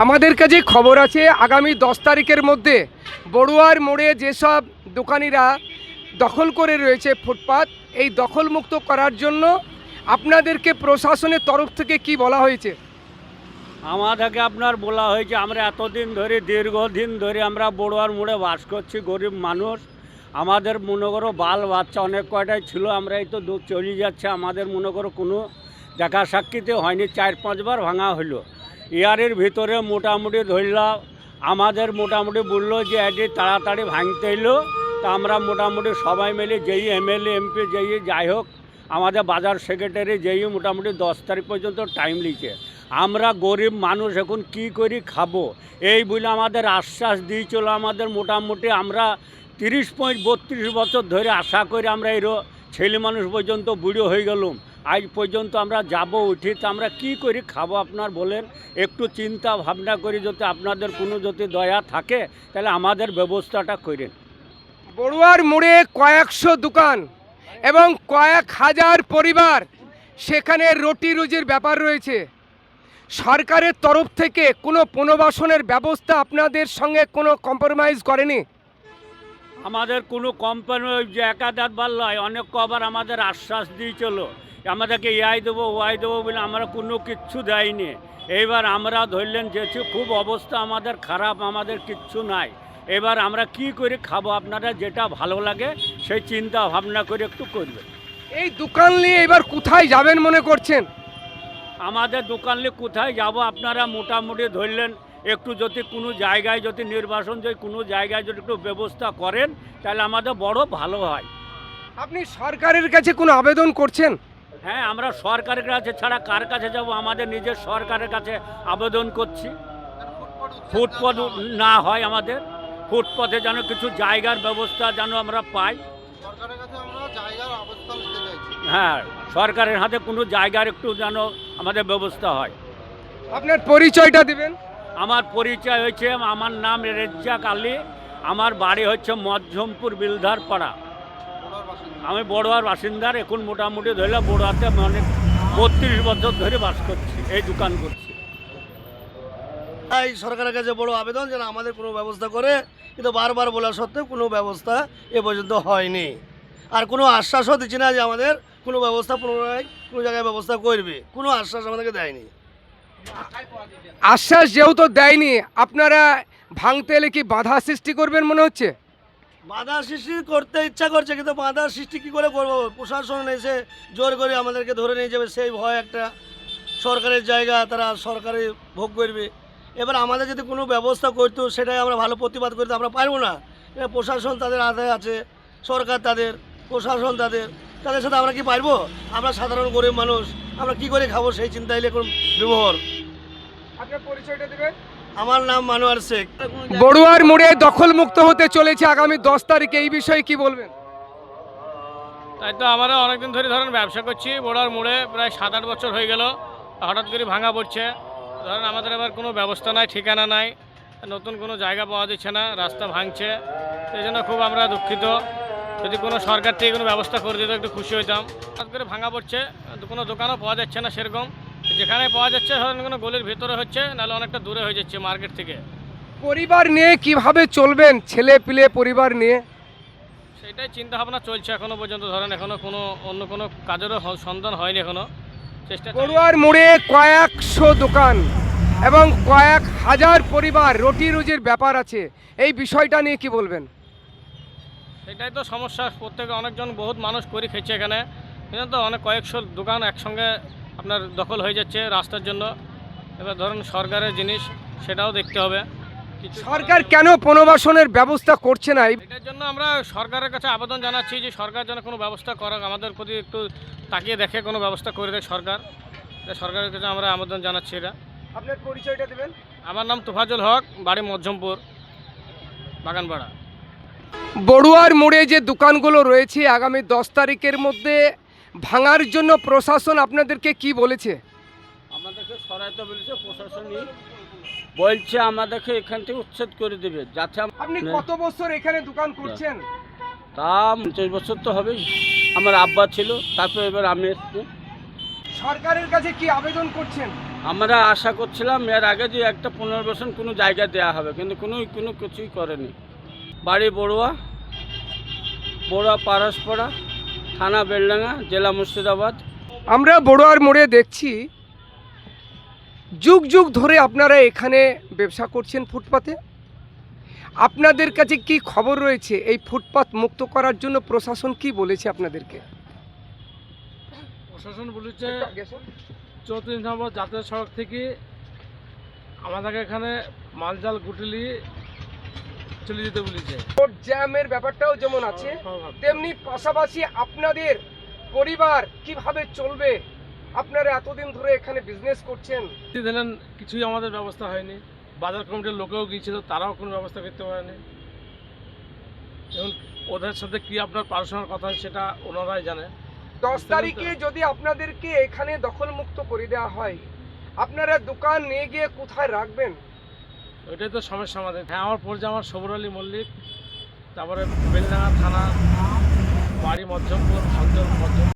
আমাদের কাছে খবর আছে আগামী 10 তারিখের মধ্যে বড়ুয়ার মোড়ে যেসব দোকানিরা দখল করে রয়েছে ফুটপাত, এই দখলমুক্ত করার জন্য আপনাদেরকে প্রশাসনের তরফ থেকে কি বলা হয়েছে? আমাদেরকে আপনার বলা হয়েছে আমরা এতদিন ধরে দীর্ঘদিন ধরে আমরা বড়ুয়ার মোড়ে বাস করছি, গরিব মানুষ। আমাদের মনে করো বাল বাচ্চা অনেক কয়টাই ছিল, আমরা এই তো চলে যাচ্ছে। আমাদের মনে করো কোনো দেখা সাক্ষীতে হয়নি, 4-5 বার ভাঙা হলো। ইয়ারের ভিতরে মোটামুটি ধরলাম আমাদের মোটামুটি বললো যে এটি তাড়াতাড়ি ভাঙতে এলো। তা আমরা মোটামুটি সবাই মিলে যেই এমএলএ এমপি যেই যাই হোক, আমাদের বাজার সেক্রেটারি যেই মোটামুটি 10 তারিখ পর্যন্ত টাইম লিখে। আমরা গরিব মানুষ এখন কি করি খাবো এই বলে আমাদের আশ্বাস দিয়েছিল। আমাদের মোটামুটি আমরা 30-32 বছর ধরে আশা করি আমরা এরও ছেলে মানুষ পর্যন্ত বুড়ো হয়ে গেলাম, আজ পর্যন্ত আমরা যাব উঠি। তো আমরা কি করি খাবো আপনার বলেন? একটু চিন্তা ভাবনা করি, যদি আপনাদের কোনো যদি দয়া থাকে তাহলে আমাদের ব্যবস্থাটা করেন। বড়ুয়ার মোড়ে কয়েকশো দোকান এবং কয়েক হাজার পরিবার, সেখানে রুটি রুজির ব্যাপার রয়েছে। সরকারের তরফ থেকে কোনো পুনর্বাসনের ব্যবস্থা আপনাদের সঙ্গে কোনো কম্প্রোমাইজ করেনি? আমাদের কোনো কোম্পানি যে একাধার বার নয়, অনেক কবার আমাদের আশ্বাস দিয়েছিল আমাদেরকে ইয়াই দেবো ওয়াই দেবো বলে, আমরা কোনো কিচ্ছু দেয়নি। এইবার আমরা ধরলেন যেছি খুব অবস্থা আমাদের খারাপ, আমাদের কিচ্ছু নাই। এবার আমরা কি করে খাবো? আপনারা যেটা ভালো লাগে সেই চিন্তা ভাবনা করে একটু করবেন। এই দোকান নিয়ে এবার কোথায় যাবেন মনে করছেন? আমাদের দোকান নিয়ে কোথায় যাব? আপনারা মোটামুটি ধরলেন একটু যদি কোনো জায়গায় যদি নির্বাচন যদি কোনো জায়গায় যদি একটু ব্যবস্থা করেন তাহলে আমাদের বড় ভালো হয়। আপনি সরকারের কাছে কোনো আবেদন করছেন? হ্যাঁ, আমরা সরকারের কাছে ছাড়া কার কাছে যাব? আমাদের নিজের সরকারের কাছে আবেদন করছি। ফুটপথ না হয়, আমাদের ফুটপথে যেন কিছু জায়গার ব্যবস্থা যেন আমরা পাই। হ্যাঁ, সরকারের হাতে কোনো জায়গার একটু যেন আমাদের ব্যবস্থা হয়। আপনার পরিচয়টা দিবেন? আমার পরিচয় হচ্ছে, আমার নাম রেজ্জাক আলী, আমার বাড়ি হচ্ছে মধ্যমপুর বিলধার পাড়া। আমি বড়ুয়ার বাসিন্দার, এখন মোটামুটি ধরলে বড়ুয়াতে অনেক 32 বছর ধরে বাস করছি, এই দোকান করছি। তাই সরকারের কাছে বড় আবেদন যেন আমাদের কোনো ব্যবস্থা করে, কিন্তু বারবার বলা সত্ত্বেও কোনো ব্যবস্থা এ পর্যন্ত হয়নি। আর কোনো আশ্বাসও দিচ্ছে না যে আমাদের কোনো ব্যবস্থা পুনরায় কোনো জায়গায় ব্যবস্থা করবে, কোনো আশ্বাস আমাদেরকে দেয়নি। আশ্বাস যেহেতু দেয়নি, আপনারা ভাঙতে এলে কি বাধা সৃষ্টি করবেন মনে হচ্ছে? বাধা সৃষ্টি করতে ইচ্ছা করছে, কিন্তু বাধা সৃষ্টি কী করে করবো? প্রশাসন এসে জোর করে আমাদেরকে ধরে নিয়ে যাবে, সেই ভয় একটা। সরকারের জায়গা, তারা সরকারি ভোগ করবে। এবার আমাদের যদি কোনো ব্যবস্থা করতো সেটাই আমরা ভালো প্রতিবাদ করতে আমরা পারবো না। প্রশাসন তাদের আদায় আছে, সরকার তাদের, প্রশাসন তাদের, তাদের সাথে আমরা কি পারবো? আমরা সাধারণ গরিব মানুষ, আমরা কি করে খাবো সেই চিন্তায় এখন বিভোর। আপনার পরিচয়টা দিবেন? আমার নাম মানোয়ার শেখ। বড়ুয়ার মোড়ে দখলমুক্ত হতে চলেছে আগামী 10 তারিখে, এই বিষয়ে কি বলবেন? তাই তো আমরা অনেকদিন ধরে ধরেন ব্যবসা করছি বড়ুয়ার মোড়ে, প্রায় 7-8 বছর হয়ে গেল। হঠাৎ করে ভাঙা পড়ছে। ধরেন আমাদের এবার কোনো ব্যবস্থা নাই, ঠিকানা নাই, নতুন কোনো জায়গা পাওয়া যাচ্ছে না, রাস্তা ভাঙছে। সেই জন্য খুব আমরা দুঃখিত। যদি কোনো সরকার থেকে কোনো ব্যবস্থা করে দিত একটু খুশি হইতাম। হঠাৎ করে ভাঙা পড়ছে, কোনো দোকানও পাওয়া যাচ্ছে না সেরকম। যেখানে পাওয়া যাচ্ছে ধরেন কোনো গলির ভিতরে হচ্ছে, নাহলে অনেকটা দূরে হয়ে যাচ্ছে মার্কেট থেকে। পরিবার নিয়ে কিভাবে চলবেন, ছেলে পিলে পরিবার নিয়ে? সেটাই চিন্তা ভাবনা চলছে এখনো পর্যন্ত। ধরেন এখনো কোনো অন্য কোনো কাজেরও সন্ধান হয়নি এখনো, চেষ্টা। বড়ুয়ার মোড়ে কয়েকশো দোকান এবং কয়েক হাজার পরিবার, রুটি রুজির ব্যাপার আছে, এই বিষয়টা নিয়ে কি বলবেন? সেটাই তো সমস্যা। প্রত্যেকে অনেকজন বহুত মানুষ করে খেয়েছে এখানে, তো অনেক কয়েকশো দোকান একসঙ্গে আপনার দখল হয়ে যাচ্ছে রাস্তার জন্য। এবার ধরুন সরকারের জিনিস, সেটাও দেখতে হবে। সরকার কেন পুনর্বাসনের ব্যবস্থা করছে না? এটার জন্য আমরা সরকারের কাছে আবেদন জানাচ্ছি যে সরকার যেন কোনো ব্যবস্থা করে, আমাদের প্রতি একটু তাকিয়ে দেখে কোনো ব্যবস্থা করে দেয় সরকার। সরকারের কাছে আমরা আবেদন জানাচ্ছি এটা। আপনার পরিচয়টা দেবেন? আমার নাম তোফাজুল হক, বাড়ি মধ্যমপুর, বাগানপাড়া। বড়ুয়ার মোড়ে যে দোকানগুলো রয়েছে আগামী 10 তারিখের মধ্যে ভাঙার জন্য প্রশাসন আপনাদেরকে কি বলেছে? আমাদেরকে সরাইতে বলেছে প্রশাসন, বলছে আমাদেরকে এখান থেকে উচ্ছেদ করে দেবে। যাতে আপনি কত বছর এখানে দোকান করছেন? তা 50 বছর তো হবেই। আমার আব্বা ছিল, তারপর এবার আমি এসেছি। সরকারের কাছে কি আবেদন করছেন? আমরা আশা করছিলাম এর আগে যে একটা পুনর্বাসন কোনো জায়গা দেওয়া হবে, কিন্তু কোনো কিছুই করেনি। বাড়ি বড়ুয়া পারসপাড়া, থানা বেলডাঙ্গা, জেলা মুর্শিদাবাদ। আমরা বড়ুয়ার মোড়ে দেখছি যুগ যুগ ধরে আপনারা এখানে ব্যবসা করছেন ফুটপাতে। আপনাদের কাছে কি খবর রয়েছে এই ফুটপাত মুক্ত করার জন্য প্রশাসন কি বলেছে আপনাদেরকে? প্রশাসন বলেছে 34 নম্বর জাতীয় সড়ক থেকে আমাদেরকে এখানে মালজাল গুটলি চলে যেতে বলেছে। রোড জ্যামের ব্যাপারটাও যেমন আছে, তেমনি পাশাপাশি আপনাদের পরিবার কিভাবে চলবে? আপনারা এতদিন ধরে এখানে বিজনেস করছেন, দিলেন কিছুই আমাদের ব্যবস্থা হয়নি। বাজার কমিটির লোকেও গিয়েছিল, তারাও কোনো ব্যবস্থা করতে পারেনি। এবং ওদের সাথে কি আপনার পার্সোনাল কথা সেটা ওনারাই জানে। 10 তারিখে যদি আপনাদেরকে এখানে দখলমুক্ত করে দেওয়া হয়, আপনারা দোকান নিয়ে গিয়ে কোথায় রাখবেন? ওইটাই তো সমস্যা আমাদের। হ্যাঁ, আমার পরিচয় আমার সবর আলী মল্লিক, তারপরে বেলডাঙ্গা থানা, বাড়ি মধ্যমপুর, অঞ্চল মধ্যম।